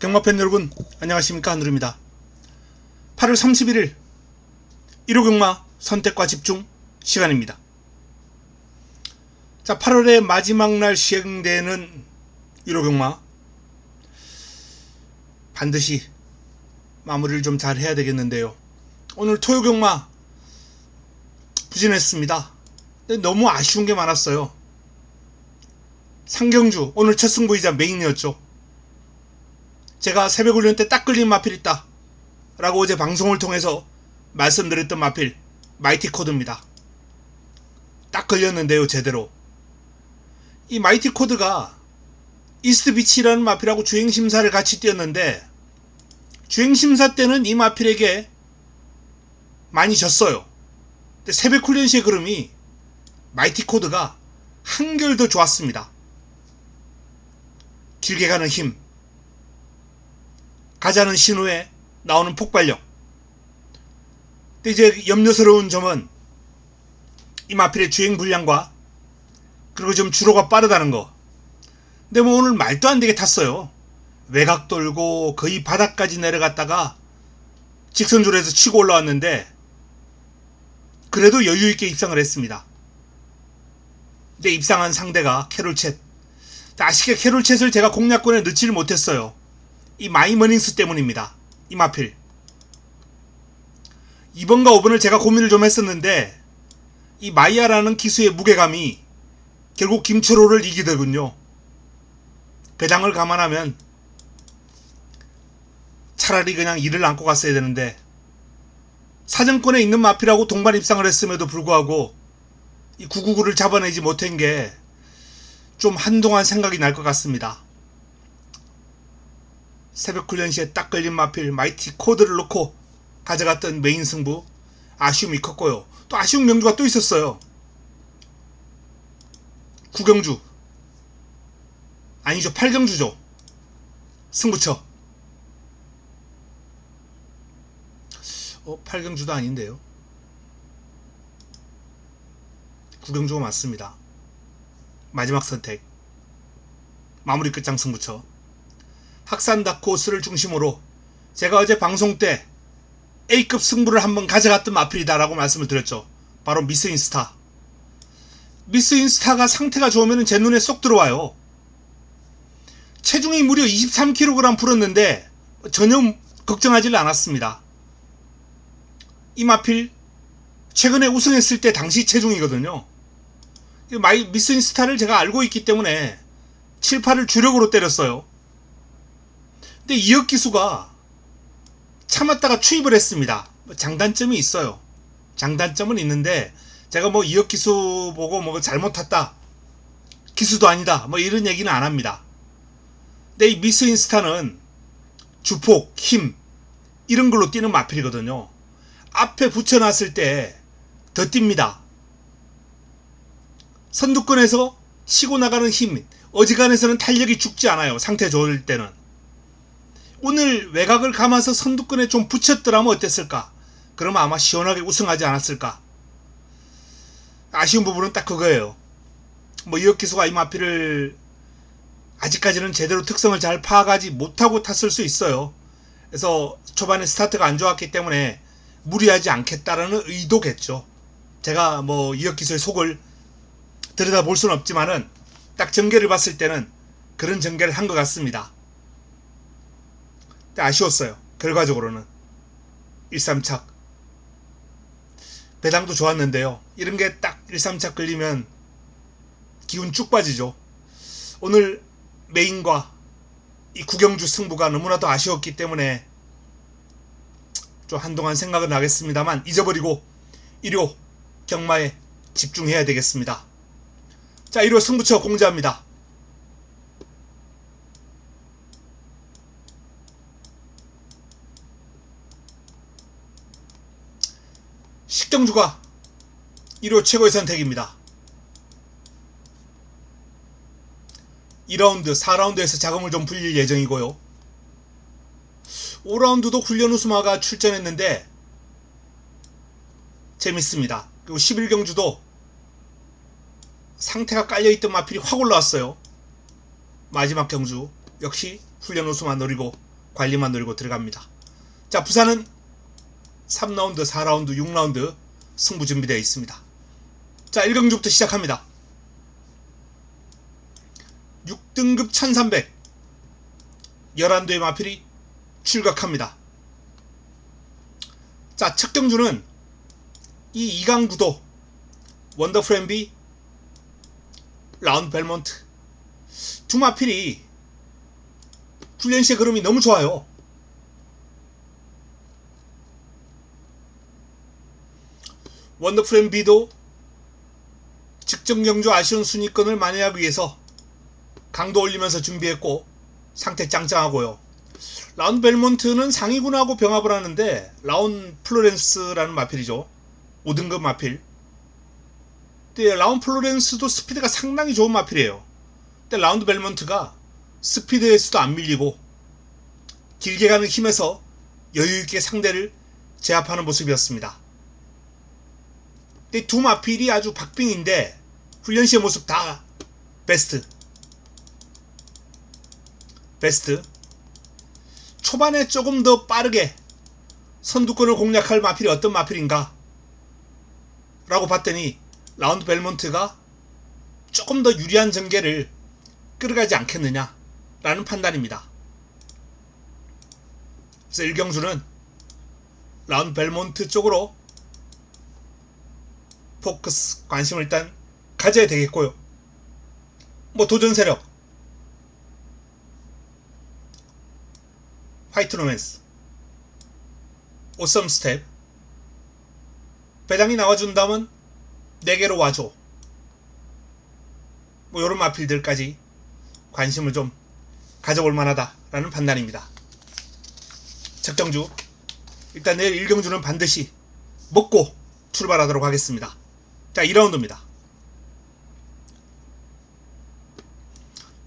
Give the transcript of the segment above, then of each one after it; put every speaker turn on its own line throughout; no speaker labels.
경마팬 여러분 안녕하십니까, 한누리입니다. 8월 31일 1호 경마 선택과 집중 시간입니다. 자, 8월의 마지막 날 시행되는 1호 경마 반드시 마무리를 좀 잘 해야 되겠는데요. 오늘 토요 경마 부진했습니다. 근데 너무 아쉬운 게 많았어요. 상경주 오늘 첫 승부이자 메인이었죠. 제가 새벽 훈련 때 딱 걸린 마필 있다 라고 어제 방송을 통해서 말씀드렸던 마필 마이티 코드입니다. 딱 걸렸는데요, 제대로. 이 마이티 코드가 이스트비치라는 마필하고 주행심사를 같이 뛰었는데 주행심사 때는 이 마필에게 많이 졌어요. 근데 새벽 훈련 시의 걸음이 마이티 코드가 한결 더 좋았습니다. 길게 가는 힘, 가자는 신호에 나오는 폭발력. 근데 이제 염려스러운 점은 이 마필의 주행 분량과 그리고 좀 주로가 빠르다는 거. 근데 뭐 오늘 말도 안 되게 탔어요. 외곽 돌고 거의 바닥까지 내려갔다가 직선주로에서 치고 올라왔는데 그래도 여유있게 입상을 했습니다. 근데 입상한 상대가 캐롤챗. 아쉽게 캐롤챗을 제가 공략권에 넣지를 못했어요. 이 마이머닝스 때문입니다. 이 마필 2번과 5번을 제가 고민을 좀 했었는데 이 마이야라는 기수의 무게감이 결국 김철호를 이기더군요. 배당을 감안하면 차라리 그냥 이를 안고 갔어야 되는데 사정권에 있는 마필하고 동반 입상을 했음에도 불구하고 이 999를 잡아내지 못한 게 좀 한동안 생각이 날 것 같습니다. 새벽 훈련 시에 딱 걸린 마필 마이티 코드를 놓고 가져갔던 메인 승부 아쉬움이 컸고요. 또 아쉬운 경주가 또 있었어요. 구경주 아니죠, 8경주죠. 승부처 8경주도 아닌데요. 구경주가 맞습니다. 마지막 선택 마무리 끝장 승부처 학산 다크호스를 중심으로 제가 어제 방송 때 A급 승부를 한번 가져갔던 마필이다 라고 말씀을 드렸죠. 바로 미스 인스타. 미스 인스타가 상태가 좋으면 제 눈에 쏙 들어와요. 체중이 무려 23kg 불었는데 전혀 걱정하지 않았습니다. 이 마필 최근에 우승했을 때 당시 체중이거든요. 미스 인스타를 제가 알고 있기 때문에 7, 8을 주력으로 때렸어요. 근데 이혁 기수가 참았다가 추입을 했습니다. 장단점이 있어요. 장단점은 있는데 제가 뭐 이혁 기수 보고 뭐 잘못 탔다, 기수도 아니다, 뭐 이런 얘기는 안 합니다. 근데 이 미스 인스타는 주폭, 힘 이런 걸로 뛰는 마필이거든요. 앞에 붙여놨을 때 더 뜁니다. 선두권에서 치고 나가는 힘, 어지간해서는 탄력이 죽지 않아요. 상태 좋을 때는. 오늘 외곽을 감아서 선두권에 좀 붙였더라면 어땠을까? 그러면 아마 시원하게 우승하지 않았을까? 아쉬운 부분은 딱 그거예요. 뭐 이혁 기수가 이 마필을 아직까지는 제대로 특성을 잘 파악하지 못하고 탔을 수 있어요. 그래서 초반에 스타트가 안 좋았기 때문에 무리하지 않겠다라는 의도겠죠. 제가 뭐 이혁 기수의 속을 들여다볼 수는 없지만은 딱 전개를 봤을 때는 그런 전개를 한 것 같습니다. 근데 아쉬웠어요. 결과적으로는 1-3착 배당도 좋았는데요. 이런 게 딱 1-3착 걸리면 기운 쭉 빠지죠. 오늘 메인과 이 구경주 승부가 너무나도 아쉬웠기 때문에 좀 한동안 생각은 나겠습니다만 잊어버리고 1호 경마에 집중해야 되겠습니다. 자, 1호 승부처 공지합니다. 식경주가 1호 최고의 선택입니다. 2라운드, 4라운드에서 자금을 좀 불릴 예정이고요. 5라운드도 훈련 우수마가 출전했는데 재밌습니다. 그리고 11경주도 상태가 깔려있던 마필이 확 올라왔어요. 마지막 경주 역시 훈련 우수만 노리고 관리만 노리고 들어갑니다. 자, 부산은 3라운드, 4라운드, 6라운드 승부 준비되어 있습니다. 자, 1경주부터 시작합니다. 6등급 1300 11도의 마필이 출격합니다. 자, 첫 경주는 이 2강 구도 원더풀 MB 라운드 벨몬트 두 마필이 훈련시의 그림이 너무 좋아요. 원더풀 MB도 직전 경주 아쉬운 순위권을 만회하기 위해서 강도 올리면서 준비했고 상태 짱짱하고요. 라운 벨몬트는 상위군하고 병합을 하는데 라운 플로렌스라는 마필이죠. 5등급 마필. 근데 라운 플로렌스도 스피드가 상당히 좋은 마필이에요. 근데 라운드 벨몬트가 스피드에서도 안 밀리고 길게 가는 힘에서 여유있게 상대를 제압하는 모습이었습니다. 근데 두 마필이 아주 박빙인데 훈련시의 모습 다 베스트. 초반에 조금 더 빠르게 선두권을 공략할 마필이 어떤 마필인가 라고 봤더니 라운드 벨몬트가 조금 더 유리한 전개를 끌어가지 않겠느냐 라는 판단입니다. 그래서 1경주는 라운드 벨몬트 쪽으로 포커스 관심을 일단 가져야 되겠고요. 뭐 도전 세력 화이트 로맨스, 오썸 스텝, 배당이 나와준다면 4개로 와줘. 뭐 요런 마필들까지 관심을 좀 가져볼 만하다라는 판단입니다. 첫 경주 일단 내일 1경주는 반드시 먹고 출발하도록 하겠습니다. 자, 2라운드입니다.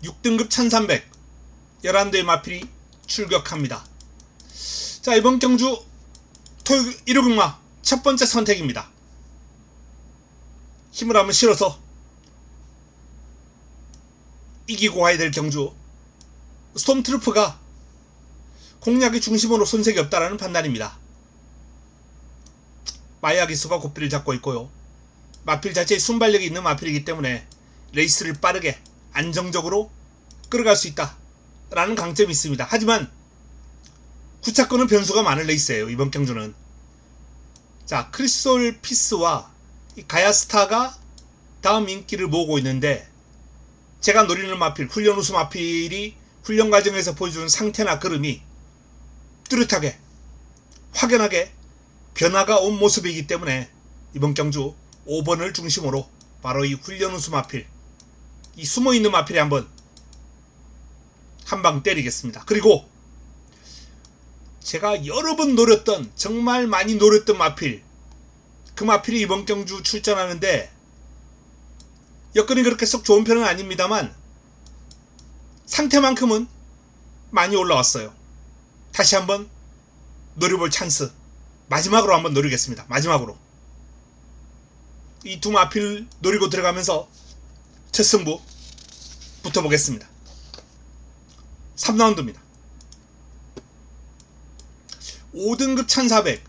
6등급 1300 11도의 마필이 출격합니다. 자, 이번 경주 토요일 1호극마 첫 번째 선택입니다. 힘을 한번 실어서 이기고 와야 될 경주. 스톰트루프가 공략의 중심으로 손색이 없다라는 판단입니다. 마이아기수가 고삐를 잡고 있고요. 마필 자체의 순발력이 있는 마필이기 때문에 레이스를 빠르게 안정적으로 끌어갈 수 있다 라는 강점이 있습니다. 하지만 구차권은 변수가 많은 레이스예요. 이번 경주는. 자, 크리솔 피스와 이 가야스타가 다음 인기를 모으고 있는데 제가 노리는 마필, 훈련 우수 마필이 훈련 과정에서 보여주는 상태나 걸음이 뚜렷하게 확연하게 변화가 온 모습이기 때문에 이번 경주 5번을 중심으로 바로 이 훈련 우수 마필, 이 숨어있는 마필에 한번 한방 때리겠습니다. 그리고 제가 여러 번 노렸던, 정말 많이 노렸던 마필, 그 마필이 이번 경주 출전하는데 여건이 그렇게 썩 좋은 편은 아닙니다만 상태만큼은 많이 올라왔어요. 다시 한번 노려볼 찬스, 마지막으로 한번 노리겠습니다. 마지막으로 이 두 마필 노리고 들어가면서 첫 승부 붙어보겠습니다. 3라운드입니다. 5등급 1400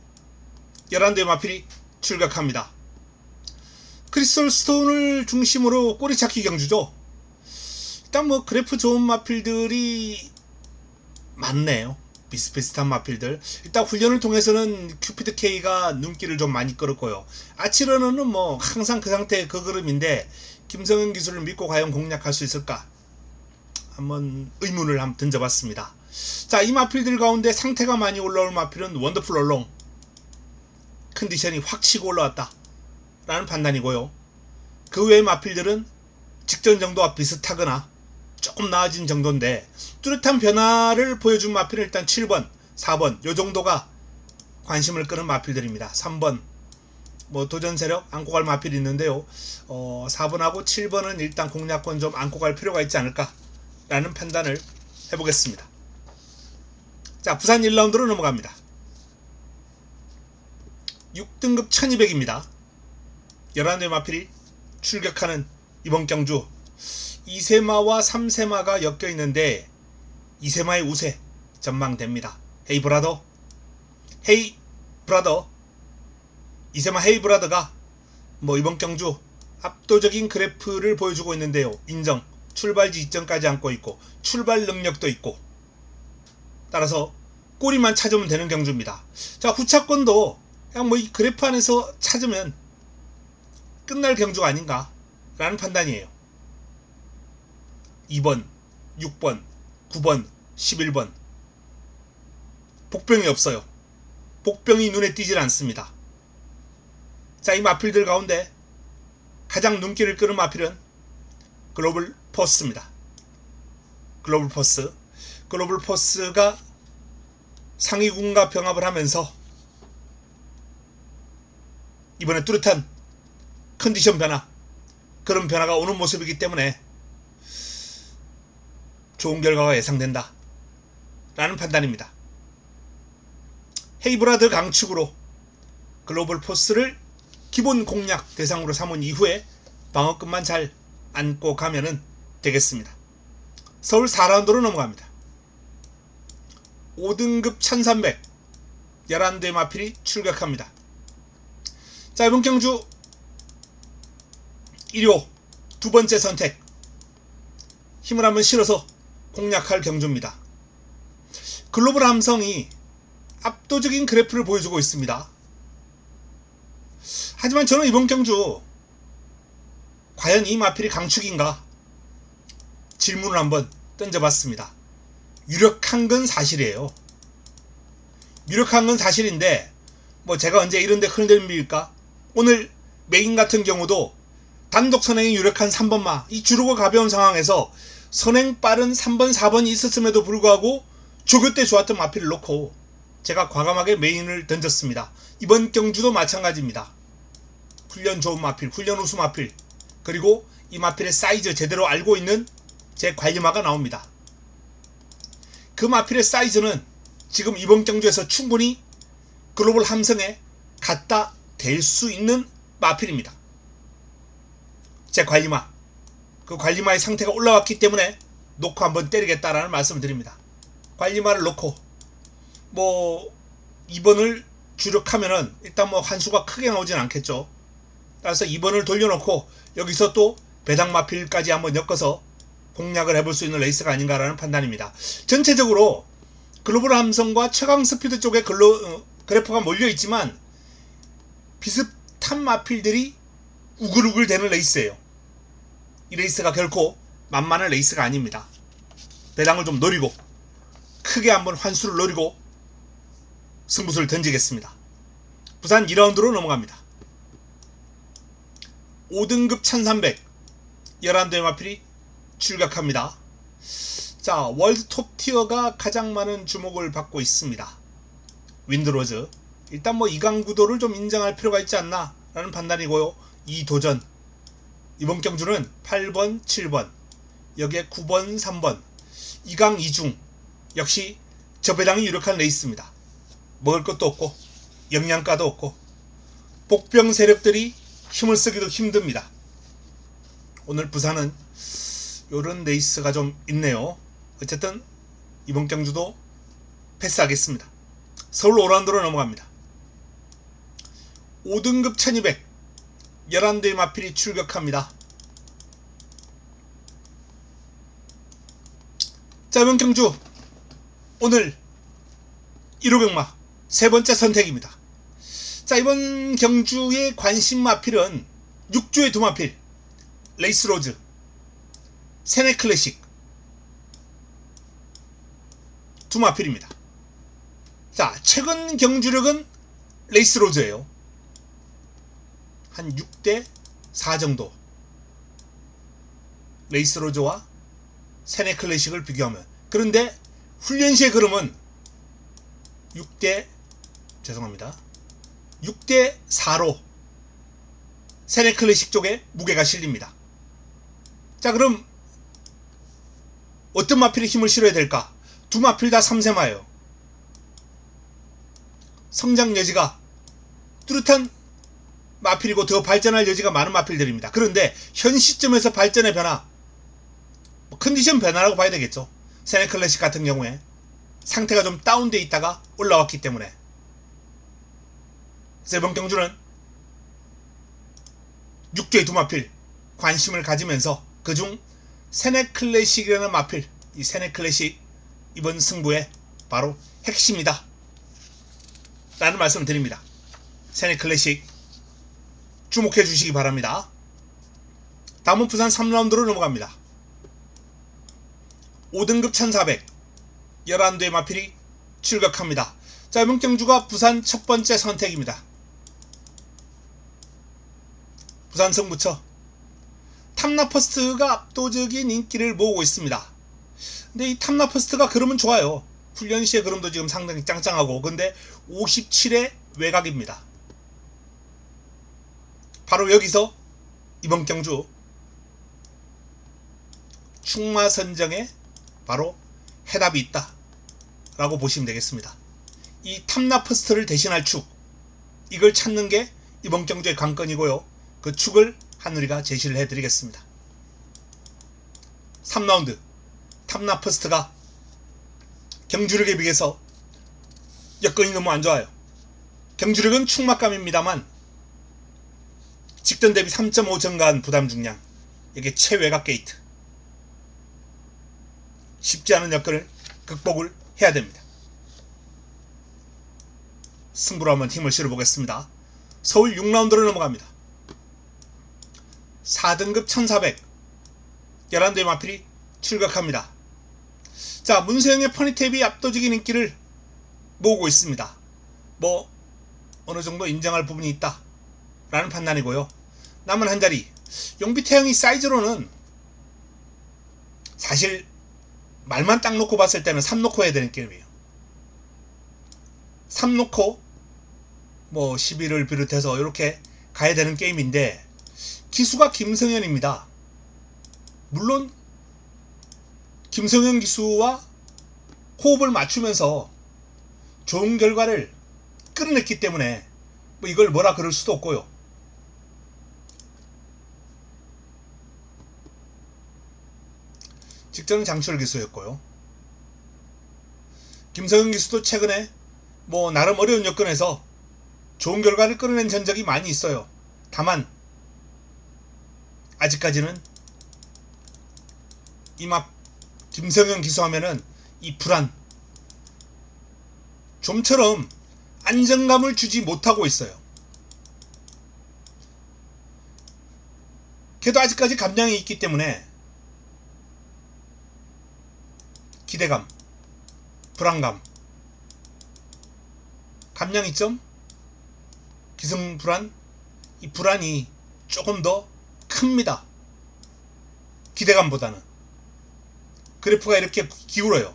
11도의 마필이 출격합니다. 크리스톨 스톤을 중심으로 꼬리찾기 경주죠. 일단 뭐 그래프 좋은 마필들이 많네요. 비슷비슷한 마필들. 일단 훈련을 통해서는 큐피드 K가 눈길을 좀 많이 끌었고요. 아치러는 뭐 항상 그 상태의 그 그림인데 김성현 기술을 믿고 과연 공략할 수 있을까? 한번 의문을 한번 던져봤습니다. 자, 이 마필들 가운데 상태가 많이 올라올 마필은 원더풀 얼롱. 컨디션이 확 치고 올라왔다 라는 판단이고요. 그 외의 마필들은 직전 정도와 비슷하거나 조금 나아진 정도인데 뚜렷한 변화를 보여준 마필은 일단 7번, 4번 요 정도가 관심을 끄는 마필들입니다. 3번 뭐 도전 세력 안고 갈 마필이 있는데요. 4번하고 7번은 일단 공략권 좀 안고 갈 필요가 있지 않을까 라는 판단을 해보겠습니다. 자, 부산 1라운드로 넘어갑니다. 6등급 1200입니다. 11의 마필이 출격하는 이번 경주. 2세마와 3세마가 엮여 있는데 2세마의 우세 전망됩니다. 헤이 브라더, 헤이 브라더, 이세마 헤이 브라더가 뭐 이번 경주 압도적인 그래프를 보여주고 있는데요. 인정. 출발 지점까지 안고 있고 출발 능력도 있고, 따라서 꼬리만 찾으면 되는 경주입니다. 자, 후차권도 그냥 뭐 이 그래프 안에서 찾으면 끝날 경주가 아닌가 라는 판단이에요. 2번, 6번, 9번, 11번 복병이 없어요. 복병이 눈에 띄질 않습니다. 자, 이 마필들 가운데 가장 눈길을 끄는 마필은 글로벌 포스입니다. 글로벌 포스. 글로벌 포스가 상위군과 병합을 하면서 이번에 뚜렷한 컨디션 변화, 그런 변화가 오는 모습이기 때문에 좋은 결과가 예상된다 라는 판단입니다. 헤이브라드 강축으로 글로벌 포스를 기본 공략 대상으로 삼은 이후에 방어끝만 잘 안고 가면은 되겠습니다. 서울 4라운드로 넘어갑니다. 5등급 1300 11대 마필이 출격합니다. 자, 이번 경주 1호 두 번째 선택, 힘을 한번 실어서 공략할 경주입니다. 글로벌 함성이 압도적인 그래프를 보여주고 있습니다. 하지만 저는 이번 경주 과연 이 마필이 강축인가 질문을 한번 던져봤습니다. 유력한 건 사실이에요. 유력한 건 사실인데 뭐 제가 언제 이런데 흔들립니까? 오늘 메인 같은 경우도 단독 선행이 유력한 3번마, 이 주루가 가벼운 상황에서 선행 빠른 3번 4번이 있었음에도 불구하고 조교 때 좋았던 마필을 놓고 제가 과감하게 메인을 던졌습니다. 이번 경주도 마찬가지입니다. 훈련 좋은 마필, 훈련 우수 마필, 그리고 이 마필의 사이즈 제대로 알고 있는 제 관리마가 나옵니다. 그 마필의 사이즈는 지금 이번 경주에서 충분히 글로벌 함성에 갖다 댈 수 있는 마필입니다. 제 관리마, 그 관리마의 상태가 올라왔기 때문에 놓고 한번 때리겠다라는 말씀을 드립니다. 관리마를 놓고 뭐 2번을 주력하면은 일단 뭐 환수가 크게 나오진 않겠죠. 따라서 2번을 돌려놓고 여기서 또 배당 마필까지 한번 엮어서 공략을 해볼 수 있는 레이스가 아닌가라는 판단입니다. 전체적으로 글로벌 함성과 최강 스피드 쪽에 그래프가 몰려있지만 비슷한 마필들이 우글우글 되는 레이스예요. 이 레이스가 결코 만만한 레이스가 아닙니다. 배당을 좀 노리고 크게 한번 환수를 노리고 승부수를 던지겠습니다. 부산 2라운드로 넘어갑니다. 5등급 1300 11대 마필이 출격합니다. 자, 월드 톱티어가 가장 많은 주목을 받고 있습니다. 윈드로즈, 일단 뭐 2강 구도를 좀 인정할 필요가 있지 않나 라는 판단이고요. 이 도전, 이번 경주는 8번 7번 여기에 9번 3번 2강 2중 역시 저 배당이 유력한 레이스입니다. 먹을 것도 없고 영양가도 없고 복병 세력들이 힘을 쓰기도 힘듭니다. 오늘 부산은 요런 레이스가 좀 있네요. 어쨌든 이번 경주도 패스하겠습니다. 서울 5라운드로 넘어갑니다. 5등급 1200 11대의 마필이 출격합니다. 자, 이번 경주 오늘 1호병마 세 번째 선택입니다. 자, 이번 경주의 관심 마필은 6주의 두 마필, 레이스로즈, 세네 클래식 두 마필입니다. 자, 최근 경주력은 레이스로즈예요. 한 6대 4 정도. 레이스로즈와 세네 클래식을 비교하면. 그런데 훈련시의 그름은 6대 4로 세네 클래식 쪽에 무게가 실립니다. 자, 그럼 어떤 마필에 힘을 실어야 될까? 두 마필 다 3세마예요. 성장 여지가 뚜렷한 마필이고 더 발전할 여지가 많은 마필들입니다. 그런데 현 시점에서 발전의 변화, 컨디션 변화라고 봐야 되겠죠. 세네 클래식 같은 경우에 상태가 좀 다운돼 있다가 올라왔기 때문에. 그래서 이번 경주는 6개의 두 마필 관심을 가지면서 그중 세네클래식이라는 마필, 이 세네클래식 이번 승부의 바로 핵심이다 라는 말씀을 드립니다. 세네클래식 주목해 주시기 바랍니다. 다음은 부산 3라운드로 넘어갑니다. 5등급 1400 11대의 마필이 출격합니다. 자, 이번 경주가 부산 첫 번째 선택입니다. 부산 승부처 탐나퍼스트가 압도적인 인기를 모으고 있습니다. 근데 이 탐나퍼스트가 그러면 좋아요. 훈련시의 그림도 지금 상당히 짱짱하고, 근데 57의 외곽입니다. 바로 여기서 이번 경주 충마선정에 바로 해답이 있다 라고 보시면 되겠습니다. 이 탐나퍼스트를 대신할 축, 이걸 찾는 게 이번 경주의 관건이고요. 그 축을 한우리가 제시를 해드리겠습니다. 3라운드 탐나퍼스트가 경주력에 비해서 여건이 너무 안 좋아요. 경주력은 충막감입니다만 직전 대비 3.5 증가한 부담 중량, 이게 최외곽 게이트, 쉽지 않은 여건을 극복을 해야 됩니다. 승부로 한번 힘을 실어보겠습니다. 서울 6라운드로 넘어갑니다. 4등급 1400 11대의 마필이 출격합니다. 자, 문세영의 퍼니탭이 압도적인 인기를 모으고 있습니다. 뭐 어느정도 인정할 부분이 있다 라는 판단이고요. 남은 한 자리 용비태양이 사이즈로는 사실 말만 딱 놓고 봤을 때는 3 놓고 해야 되는 게임이에요. 3 놓고 뭐 11을 비롯해서 이렇게 가야 되는 게임인데, 기수가 김성현입니다. 물론 김성현 기수와 호흡을 맞추면서 좋은 결과를 끌어냈기 때문에 뭐 이걸 뭐라 그럴 수도 없고요. 직전은 장철 기수였고요. 김성현 기수도 최근에 뭐 나름 어려운 여건에서 좋은 결과를 끌어낸 전적이 많이 있어요. 다만 아직까지는 이막 김성현 기수하면은 이 불안, 좀처럼 안정감을 주지 못하고 있어요. 걔도 아직까지 감량이 있기 때문에 기대감, 불안감, 감량 이점, 기승 불안, 이 불안이 조금 더 큽니다. 기대감보다는. 그래프가 이렇게 기울어요.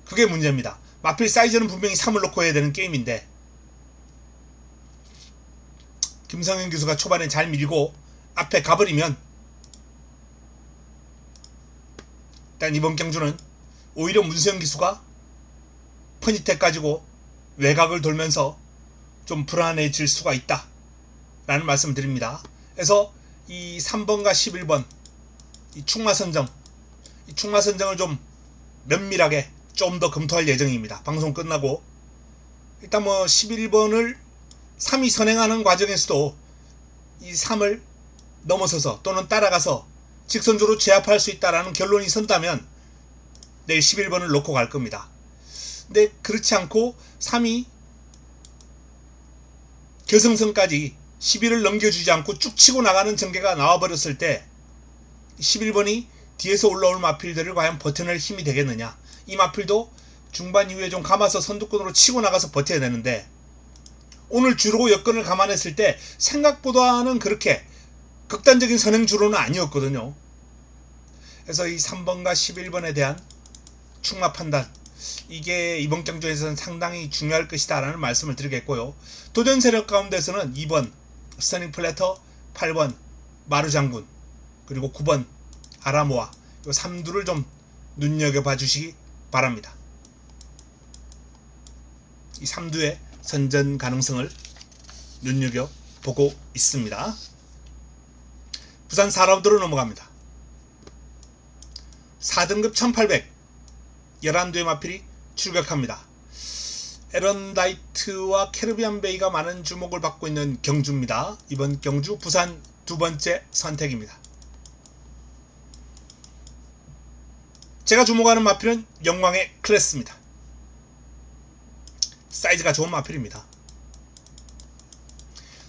그게 문제입니다. 마필 사이즈는 분명히 3을 놓고 해야 되는 게임인데, 김성현 기수가 초반에 잘 밀고 앞에 가버리면 일단 이번 경주는 오히려 문세영 기수가 퍼니텍 가지고 외곽을 돌면서 좀 불안해질 수가 있다 라는 말씀을 드립니다. 그래서 이 3번과 11번 이 충마선정, 이 충마선정을 좀 면밀하게 좀 더 검토할 예정입니다. 방송 끝나고 일단 뭐 11번을 3이 선행하는 과정에서도 이 3을 넘어서서 또는 따라가서 직선주로 제압할 수 있다라는 결론이 선다면 내일 11번을 놓고 갈 겁니다. 근데 그렇지 않고 3이 결승선까지 11을 넘겨주지 않고 쭉 치고 나가는 전개가 나와버렸을 때 11번이 뒤에서 올라올 마필들을 과연 버텨낼 힘이 되겠느냐. 이 마필도 중반 이후에 좀 감아서 선두권으로 치고 나가서 버텨야 되는데, 오늘 주로 여건을 감안했을 때 생각보다는 그렇게 극단적인 선행주로는 아니었거든요. 그래서 이 3번과 11번에 대한 충마 판단, 이게 이번 경주에서는 상당히 중요할 것이다 라는 말씀을 드리겠고요. 도전 세력 가운데서는 2번 스터닝 플래터, 8번 마루장군, 그리고 9번 아라모아, 이 3두를 좀 눈여겨봐 주시기 바랍니다. 이 3두의 선전 가능성을 눈여겨보고 있습니다. 부산 4라운드로 넘어갑니다. 4등급 1800 11도의 마필이 출격합니다. 에런다이트와 캐리비안 베이가 많은 주목을 받고 있는 경주입니다. 이번 경주 부산 두 번째 선택입니다. 제가 주목하는 마필은 영광의 클래스입니다. 사이즈가 좋은 마필입니다.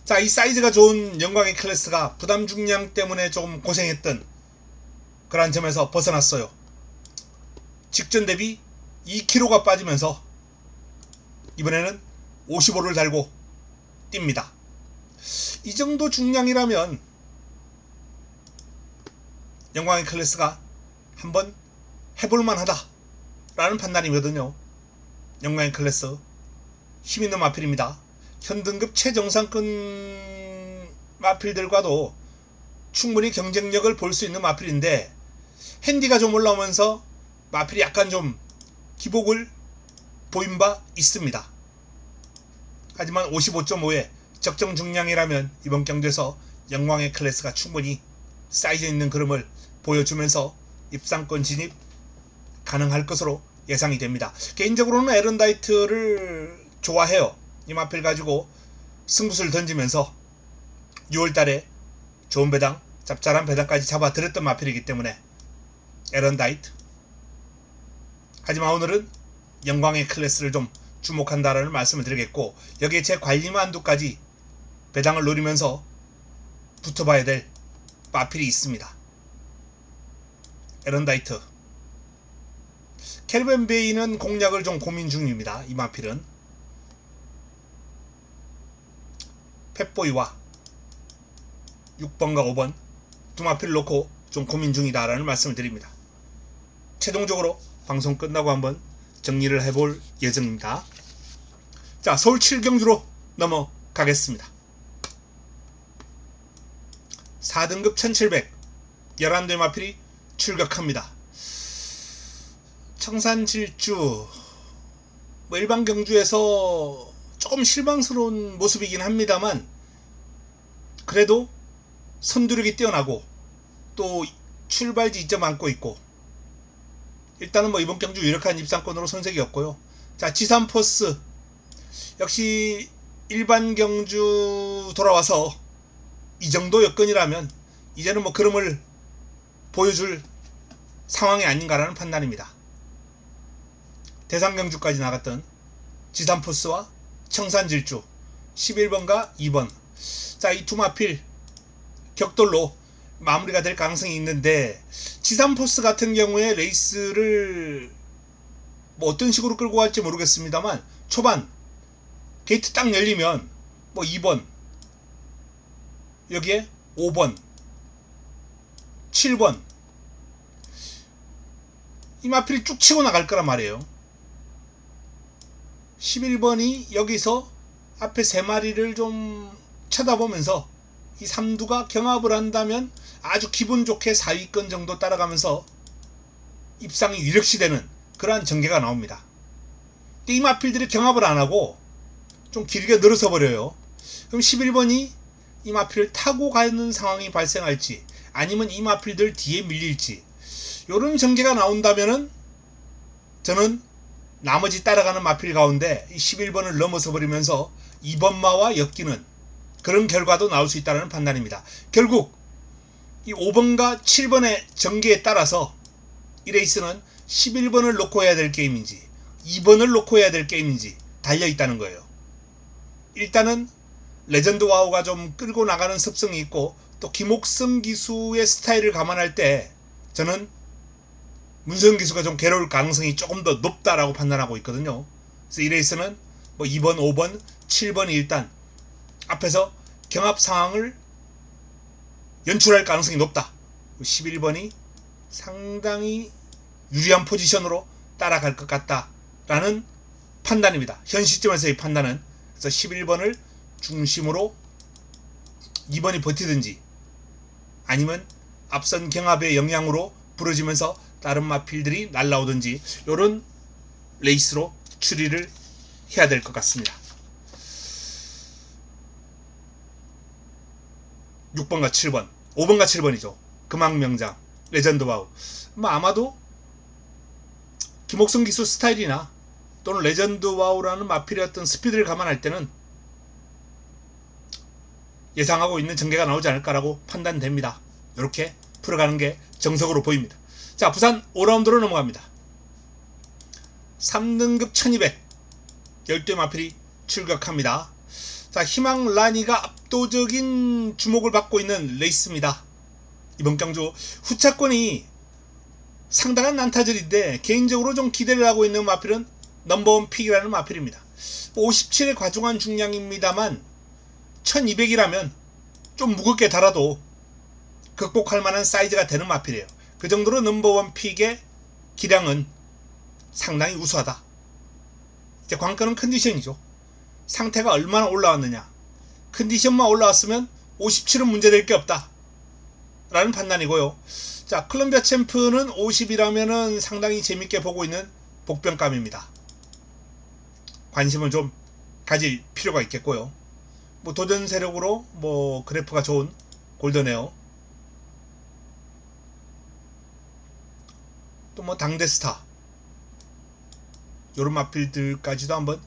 자, 이 사이즈가 좋은 영광의 클래스가 부담 중량 때문에 조금 고생했던 그런 점에서 벗어났어요. 직전 대비 2kg가 빠지면서 이번에는 55를 달고 뜁니다. 이 정도 중량이라면 영광의 클래스가 한번 해볼만 하다 라는 판단이거든요. 영광의 클래스 힘있는 마필입니다. 현등급 최정상급 마필들과도 충분히 경쟁력을 볼 수 있는 마필인데 핸디가 좀 올라오면서 마필이 약간 좀 기복을 보인 바 있습니다. 하지만 55.5의 적정 중량이라면 이번 경주에서 영광의 클래스가 충분히 사이즈 있는 그림을 보여주면서 입상권 진입 가능할 것으로 예상이 됩니다. 개인적으로는 에런다이트를 좋아해요. 이 마필 가지고 승부수를 던지면서 6월달에 좋은 배당, 짭짤한 배당까지 잡아드렸던 마필이기 때문에 에런다이트. 하지만 오늘은 영광의 클래스를 좀 주목한다라는 말씀을 드리겠고, 여기에 제 관리만두까지 배당을 노리면서 붙어봐야 될 마필이 있습니다. 에런다이트. 캐리비안 베이는 공략을 좀 고민 중입니다. 이 마필은 펫보이와 6번과 5번 두 마필을 놓고 좀 고민 중이다라는 말씀을 드립니다. 최종적으로 방송 끝나고 한번 정리를 해볼 예정입니다. 자, 서울 7경주로 넘어가겠습니다. 4등급 1700 11도의 마필이 출격합니다. 청산질주 일반 경주에서 조금 실망스러운 모습이긴 합니다만 그래도 선두력이 뛰어나고 또 출발지 2점 안고 있고 일단은 이번 경주 유력한 입상권으로 손색이었고요. 자, 지산포스 역시 일반 경주 돌아와서 이 정도 여건이라면 이제는 그름을 보여줄 상황이 아닌가라는 판단입니다. 대상경주까지 나갔던 지산포스와 청산질주 11번과 2번. 자, 이 두 마필 격돌로 마무리가 될 가능성이 있는데 지산포스 같은 경우에 레이스를 어떤 식으로 끌고 갈지 모르겠습니다만 초반 게이트 딱 열리면 2번 여기에 5번 7번 이 마필이 쭉 치고 나갈 거란 말이에요. 11번이 여기서 앞에 3마리를 좀 쳐다보면서 이 3두가 경합을 한다면 아주 기분 좋게 4위권 정도 따라가면서 입상이 유력시되는 그러한 전개가 나옵니다. 근데 이 마필들이 경합을 안하고 좀 길게 늘어서 버려요. 그럼 11번이 이 마필을 타고 가는 상황이 발생할지 아니면 이 마필들 뒤에 밀릴지 요런 전개가 나온다면은 저는 나머지 따라가는 마필 가운데 11번을 넘어서 버리면서 2번마와 엮이는 그런 결과도 나올 수 있다는 판단입니다. 결국 이 5번과 7번의 전개에 따라서 이 레이스는 11번을 놓고 해야 될 게임인지 2번을 놓고 해야 될 게임인지 달려있다는 거예요. 일단은 레전드 와우가 좀 끌고 나가는 습성이 있고 또 김옥성 기수의 스타일을 감안할 때 저는 문서영 기수가 좀 괴로울 가능성이 조금 더 높다라고 판단하고 있거든요. 그래서 이 레이스는 2번, 5번, 7번이 일단 앞에서 경합 상황을 연출할 가능성이 높다. 11번이 상당히 유리한 포지션으로 따라갈 것 같다라는 판단입니다. 현 시점에서의 판단은. 그래서 11번을 중심으로 2번이 버티든지 아니면 앞선 경합의 영향으로 부러지면서 다른 마필들이 날라오든지 이런 레이스로 추리를 해야 될 것 같습니다. 6번과 7번 5번과 7번이죠. 금왕명장 레전드 와우. 아마도 김옥성 기수 스타일이나 또는 레전드 와우라는 마필의 어떤 스피드를 감안할 때는 예상하고 있는 전개가 나오지 않을까라고 판단됩니다. 이렇게 풀어가는 게 정석으로 보입니다. 자, 부산 5라운드로 넘어갑니다. 3등급 1200 12의 마필이 출격합니다. 자, 희망 라니가 압도적인 주목을 받고 있는 레이스입니다. 이번 경주 후차권이 상당한 난타전인데 개인적으로 좀 기대를 하고 있는 마필은 넘버원 픽이라는 마필입니다. 57의 과중한 중량입니다만 1200이라면 좀 무겁게 달아도 극복할 만한 사이즈가 되는 마필이에요. 그 정도로 넘버원 픽의 기량은 상당히 우수하다. 이제 관건은 컨디션이죠. 상태가 얼마나 올라왔느냐. 컨디션만 올라왔으면 57은 문제될 게 없다 라는 판단이고요. 자, 콜롬비아 챔프는 50이라면은 상당히 재밌게 보고 있는 복병감입니다. 관심을 좀 가질 필요가 있겠고요. 뭐 도전 세력으로 뭐 그래프가 좋은 골든에어, 또 뭐 당대스타, 요런 마필들까지도 한번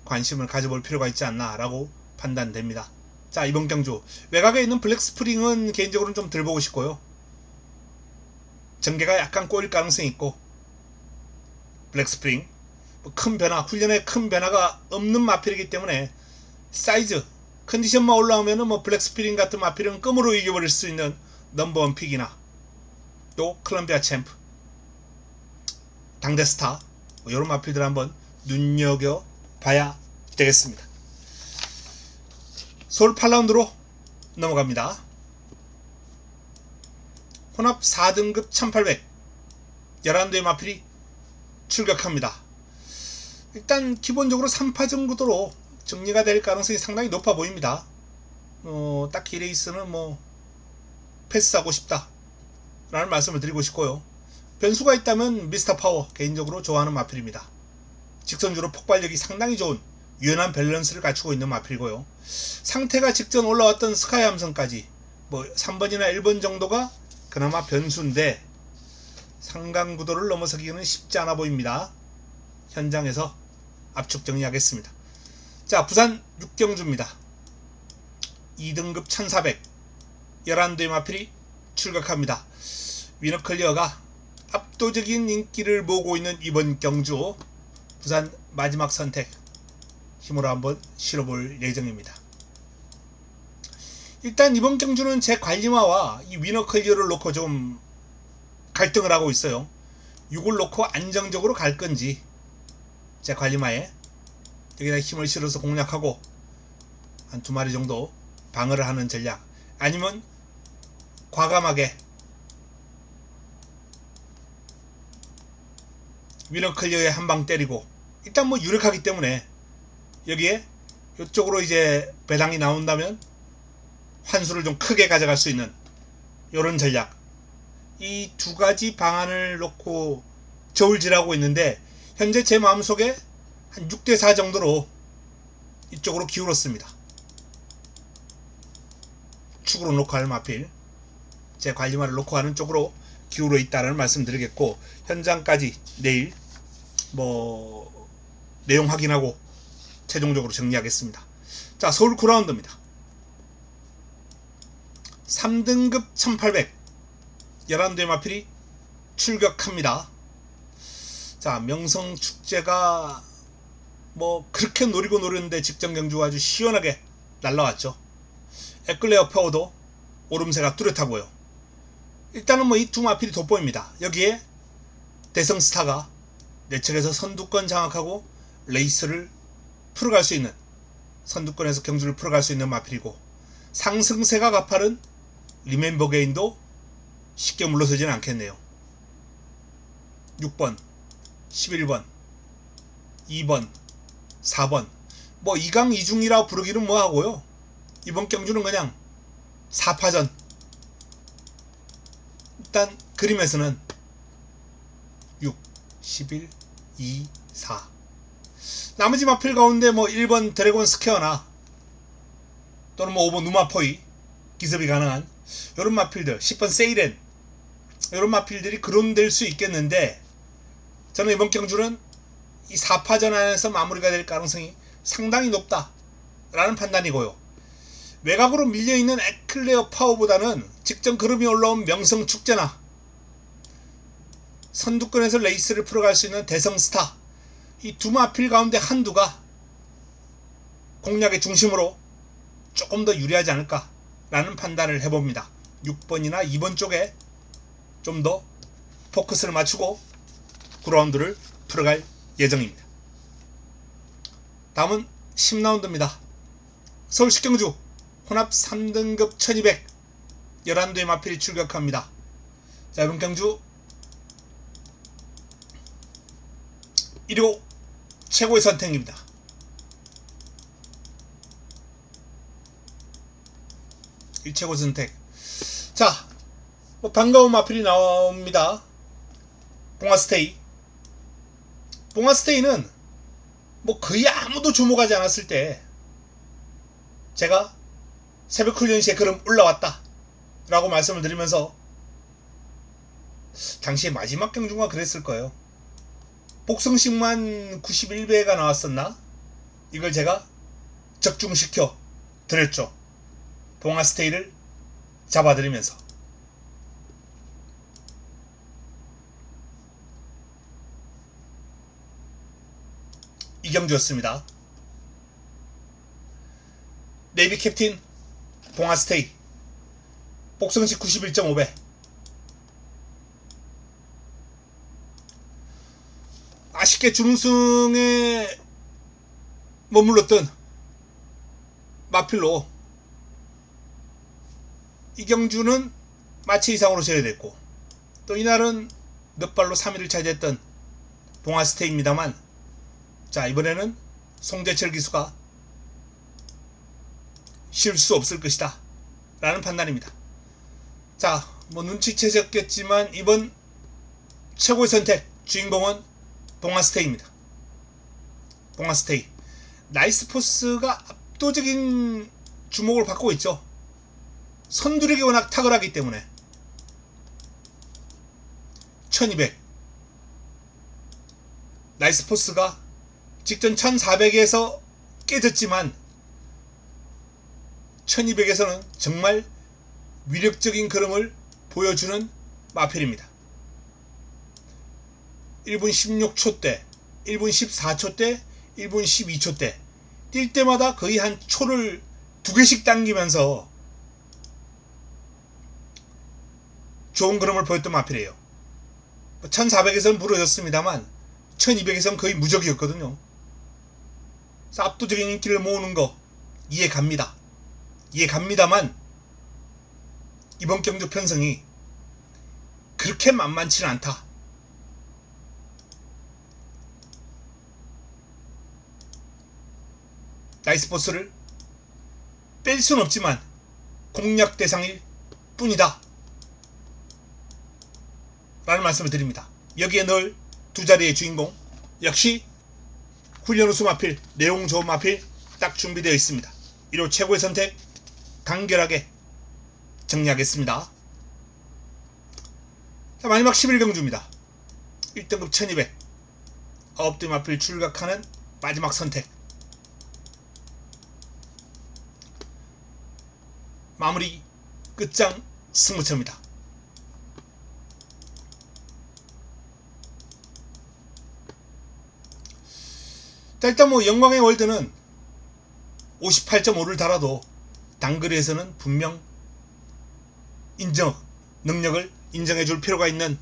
관심을 가져볼 필요가 있지 않나 라고 판단됩니다. 자, 이번 경주 외곽에 있는 블랙스프링은 개인적으로는 좀 덜 보고 싶고요. 전개가 약간 꼬일 가능성이 있고, 블랙스프링 뭐 큰 변화, 훈련에 큰 변화가 없는 마필이기 때문에 사이즈, 컨디션만 올라오면은 뭐 블랙스프링 같은 마필은 끔으로 이겨버릴 수 있는 넘버원 픽이나 또 콜롬비아 챔프, 당대스타 뭐 이런 마필들 한번 눈여겨봐야 되겠습니다. 서울 8라운드로 넘어갑니다. 혼합 4등급 1800 11대의 마필이 출격합니다. 일단 기본적으로 3파전 구도로 정리가 될 가능성이 상당히 높아 보입니다. 딱히 레이스는 뭐 패스하고 싶다 라는 말씀을 드리고 싶고요. 변수가 있다면 미스터 파워 개인적으로 좋아하는 마필입니다. 직선주로 폭발력이 상당히 좋은 유연한 밸런스를 갖추고 있는 마필이고요. 상태가 직전 올라왔던 스카이 함성까지 뭐 3번이나 1번 정도가 그나마 변수인데 상강 구도를 넘어서기는 쉽지 않아 보입니다. 현장에서 압축 정리하겠습니다. 자, 부산 6경주입니다. 2등급 1400 11대의 마필이 출격합니다. 위너클리어가 압도적인 인기를 모으고 있는 이번 경주, 부산 마지막 선택 힘으로 한번 실어볼 예정입니다. 일단 이번 경주는 제 관리마와 이 위너클리어를 놓고 좀 갈등을 하고 있어요. 6을 놓고 안정적으로 갈 건지, 제 관리마에 여기다 힘을 실어서 공략하고 한 2마리 정도 방어를 하는 전략, 아니면 과감하게 위너클리어에 한 방 때리고, 일단 뭐 유력하기 때문에 여기에 이쪽으로 이제 배당이 나온다면 환수를 좀 크게 가져갈 수 있는 이런 전략, 이 두 가지 방안을 놓고 저울질하고 있는데 현재 제 마음속에 한 6대4 정도로 이쪽으로 기울었습니다. 축으로 놓고 할 마필, 제 관리마를 놓고 하는 쪽으로 기울어 있다는 말씀 드리겠고, 현장까지 내일 뭐 내용 확인하고 최종적으로 정리하겠습니다. 자, 서울 9라운드입니다. 3등급 1800 11대의 마필이 출격합니다. 자, 명성축제가 뭐 그렇게 노리고 노렸는데 직전 경주가 아주 시원하게 날라왔죠. 에클레어 파워도 오름세가 뚜렷하고요. 일단은 뭐 이 두 마필이 돋보입니다. 여기에 대성스타가 내측에서 선두권 장악하고 레이스를 풀어갈 수 있는, 선두권에서 경주를 풀어갈 수 있는 마필이고, 상승세가 가파른 리멤버 게인도 쉽게 물러서지는 않겠네요. 6번, 11번, 2번, 4번 뭐 2강 2중이라 부르기는 뭐하고요. 이번 경주는 그냥 4파전. 일단 그림에서는 6, 11, 2, 4 나머지 마필 가운데 뭐 1번 드래곤 스퀘어나 또는 뭐 5번 누마포이 기습이 가능한 이런 마필들, 10번 세이렌 이런 마필들이 그론될 수 있겠는데, 저는 이번 경주는 이 4파전 안에서 마무리가 될 가능성이 상당히 높다라는 판단이고요. 외곽으로 밀려있는 에클레어 파워보다는 직전 그름이 올라온 명성축제나 선두권에서 레이스를 풀어갈 수 있는 대성스타, 이 두 마필 가운데 한두가 공략의 중심으로 조금 더 유리하지 않을까라는 판단을 해봅니다. 6번이나 2번 쪽에 좀 더 포커스를 맞추고 9라운드를 풀어갈 예정입니다. 다음은 10라운드입니다. 서울시 경주 혼합 3등급 1200 11두의 마필이 출격합니다. 자, 이번 경주 1호 최고의 선택입니다. 이 최고 선택. 자, 반가운 마필이 나옵니다. 봉화스테이. 봉화스테이는 거의 아무도 주목하지 않았을 때 제가 새벽 훈련 시에 그럼 올라왔다 라고 말씀을 드리면서 당시에 마지막 경주가 그랬을 거예요. 복성식만 91배가 나왔었나? 이걸 제가 적중시켜 드렸죠. 봉화스테이를 잡아드리면서. 이 경주였습니다. 네이비 캡틴 봉화스테이 복성식 91.5배. 아쉽게 준우승에 머물렀던 마필로 이 경주는 마치 이상으로 제외됐고, 또 이날은 몇 발로 3위를 차지했던 봉화스테이입니다만, 자, 이번에는 송재철 기수가 쉴 수 없을 것이다 라는 판단입니다. 자, 눈치채셨겠지만 이번 최고의 선택 주인공은 봉화스테이입니다. 봉화스테이 나이스포스가 압도적인 주목을 받고 있죠. 선두력이 워낙 탁월하기 때문에. 1200 나이스포스가 직전 1400에서 깨졌지만 1200에서는 정말 위력적인 걸음을 보여주는 마필입니다. 1분 16초대, 1분 14초대, 1분 12초대 뛸 때마다 거의 한 초를 2개씩 당기면서 좋은 걸음을 보였던 마필이에요. 1400에서는 무너졌습니다만 1200에서는 거의 무적이었거든요. 그래서 압도적인 인기를 모으는 거 이해갑니다만 이번 경주 편성이 그렇게 만만치는 않다. 나이스포스를 뺄 수는 없지만 공략 대상일 뿐이다 라는 말씀을 드립니다. 여기에 넣을 두 자리의 주인공 역시 훈련 우수 마필, 내용 좋은 마필 딱 준비되어 있습니다. 1호 최고의 선택 간결하게 정리하겠습니다. 자, 마지막 11경주입니다. 1등급 1200 9대 마필 출격하는 마지막 선택. 마무리 끝장 승부처입니다. 자, 일단 영광의 월드는 58.5를 달아도 단거리에서는 분명 능력을 인정해 줄 필요가 있는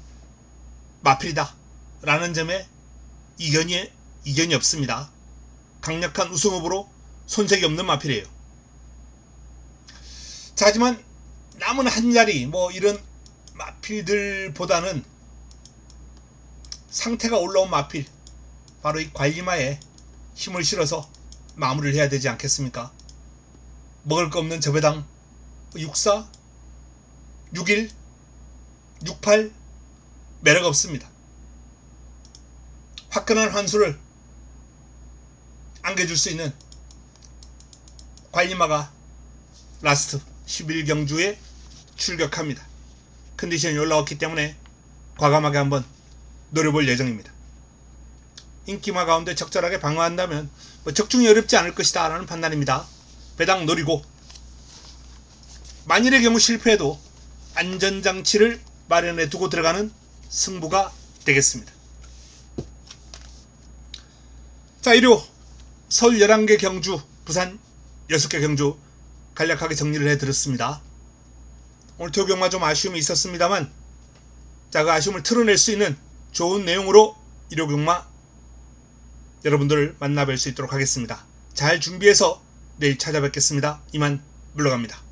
마필이다 라는 점에 이견이 없습니다. 강력한 우승 후보로 손색이 없는 마필이에요. 자, 하지만 남은 한 자리 이런 마필들보다는 상태가 올라온 마필, 바로 이 관리마에 힘을 실어서 마무리를 해야 되지 않겠습니까? 먹을 거 없는 저 배당 64, 61, 68 매력 없습니다. 화끈한 환수를 안겨줄 수 있는 관리마가 라스트 11경주에 출격합니다. 컨디션이 올라왔기 때문에 과감하게 한번 노려볼 예정입니다. 인기마 가운데 적절하게 방어한다면 적중이 어렵지 않을 것이다 라는 판단입니다. 배당 노리고, 만일의 경우 실패해도 안전장치를 마련해 두고 들어가는 승부가 되겠습니다. 자, 일요 서울 11개 경주, 부산 6개 경주 간략하게 정리를 해드렸습니다. 오늘 토경마 좀 아쉬움이 있었습니다만, 자, 그 아쉬움을 털어낼 수 있는 좋은 내용으로 일요경마 여러분들을 만나뵐 수 있도록 하겠습니다. 잘 준비해서 내일 찾아뵙겠습니다. 이만 물러갑니다.